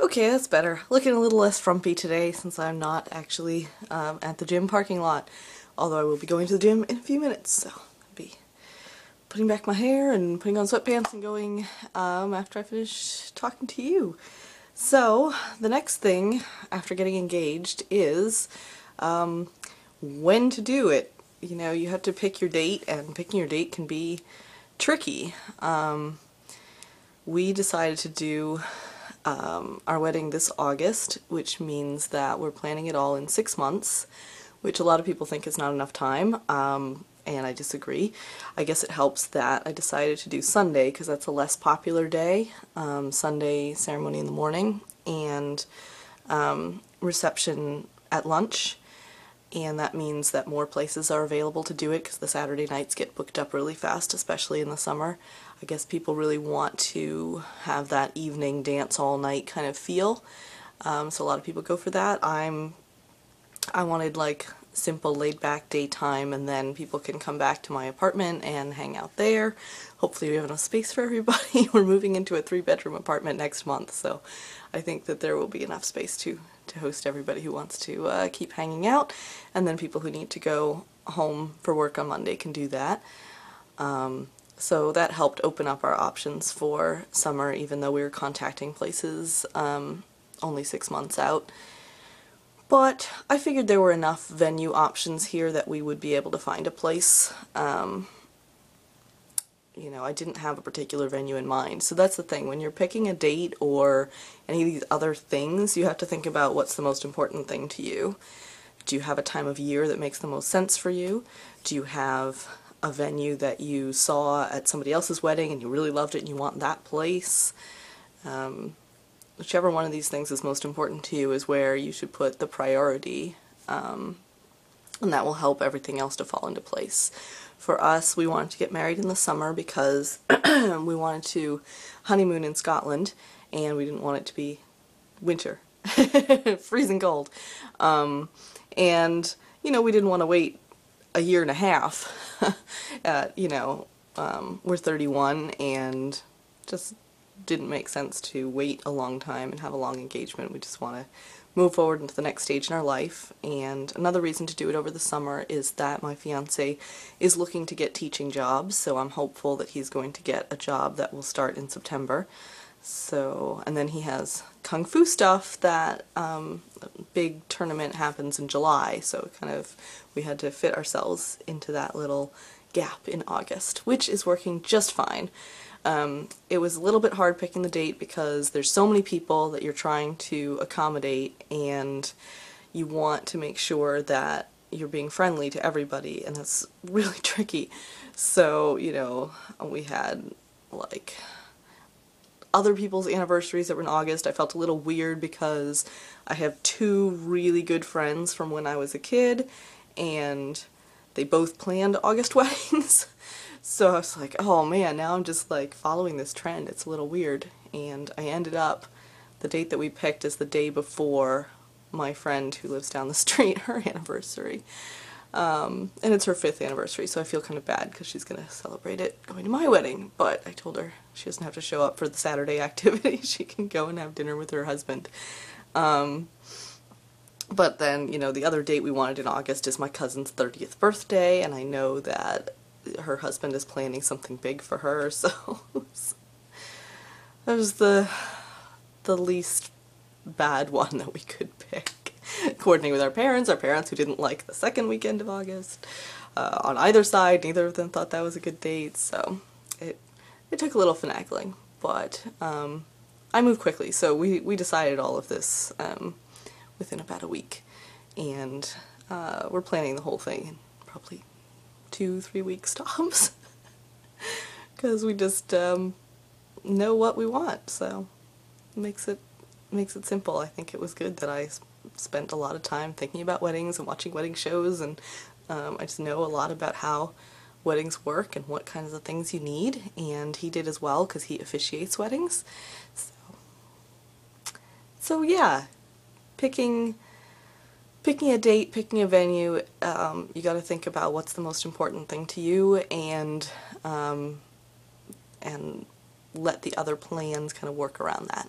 Okay, that's better. Looking a little less frumpy today since I'm not actually at the gym parking lot. Although I will be going to the gym in a few minutes, so I'll be putting back my hair and putting on sweatpants and going after I finish talking to you. So, the next thing after getting engaged is when to do it. You know, you have to pick your date, and picking your date can be tricky. We decided to do our wedding this August, which means that we're planning it all in 6 months, which a lot of people think is not enough time, and I disagree. I guess it helps that I decided to do Sunday because that's a less popular day. Sunday ceremony in the morning and reception at lunch, and that means that more places are available to do it because the Saturday nights get booked up really fast, especially in the summer. I guess people really want to have that evening dance all night kind of feel, so a lot of people go for that. I wanted like simple laid back daytime, and then people can come back to my apartment and hang out there. Hopefully we have enough space for everybody. We're moving into a 3-bedroom apartment next month, so I think that there will be enough space to host everybody who wants to keep hanging out, and then people who need to go home for work on Monday can do that. So that helped open up our options for summer, even though we were contacting places only 6 months out. But I figured there were enough venue options here that we would be able to find a place. You know, I didn't have a particular venue in mind. So that's the thing. When you're picking a date or any of these other things, you have to think about what's the most important thing to you. Do you have a time of year that makes the most sense for you? Do you have a venue that you saw at somebody else's wedding and you really loved it and you want that place? Whichever one of these things is most important to you is where you should put the priority, and that will help everything else to fall into place. For us, we wanted to get married in the summer because we wanted to honeymoon in Scotland, and we didn't want it to be winter, freezing cold. And, you know, we didn't want to wait a year and a half. You know, we're 31 and just didn't make sense to wait a long time and have a long engagement. We just want to move forward into the next stage in our life. And another reason to do it over the summer is that my fiance is looking to get teaching jobs, so I'm hopeful that he's going to get a job that will start in September. So, and then he has Kung Fu stuff that big tournament happens in July, so kind of we had to fit ourselves into that little gap in August, which is working just fine. It was a little bit hard picking the date because there's so many people that you're trying to accommodate, and you want to make sure that you're being friendly to everybody, and that's really tricky. So, you know, we had like other people's anniversaries that were in August. I felt a little weird because I have 2 really good friends from when I was a kid, and they both planned August weddings. So I was like, oh man, now I'm just like following this trend. It's a little weird. And I ended up, the date that we picked is the day before my friend who lives down the street, her anniversary. And it's her 5th anniversary, so I feel kind of bad because she's going to celebrate it going to my wedding. But I told her she doesn't have to show up for the Saturday activity. She can go and have dinner with her husband. But then, you know, the other date we wanted in August is my cousin's 30th birthday, and I know that her husband is planning something big for her, so that was the least bad one that we could pick. Coordinating with our parents who didn't like the second weekend of August. On either side, neither of them thought that was a good date, so it took a little finagling, but I moved quickly, so we decided all of this within about a week, and we're planning the whole thing in probably 2-3 weeks tops, because we just know what we want, so it makes it simple. I think it was good that I spent a lot of time thinking about weddings and watching wedding shows, and I just know a lot about how weddings work and what kinds of things you need, and he did as well because he officiates weddings. So yeah, picking a date, picking a venue, you got to think about what's the most important thing to you, and let the other plans kind of work around that.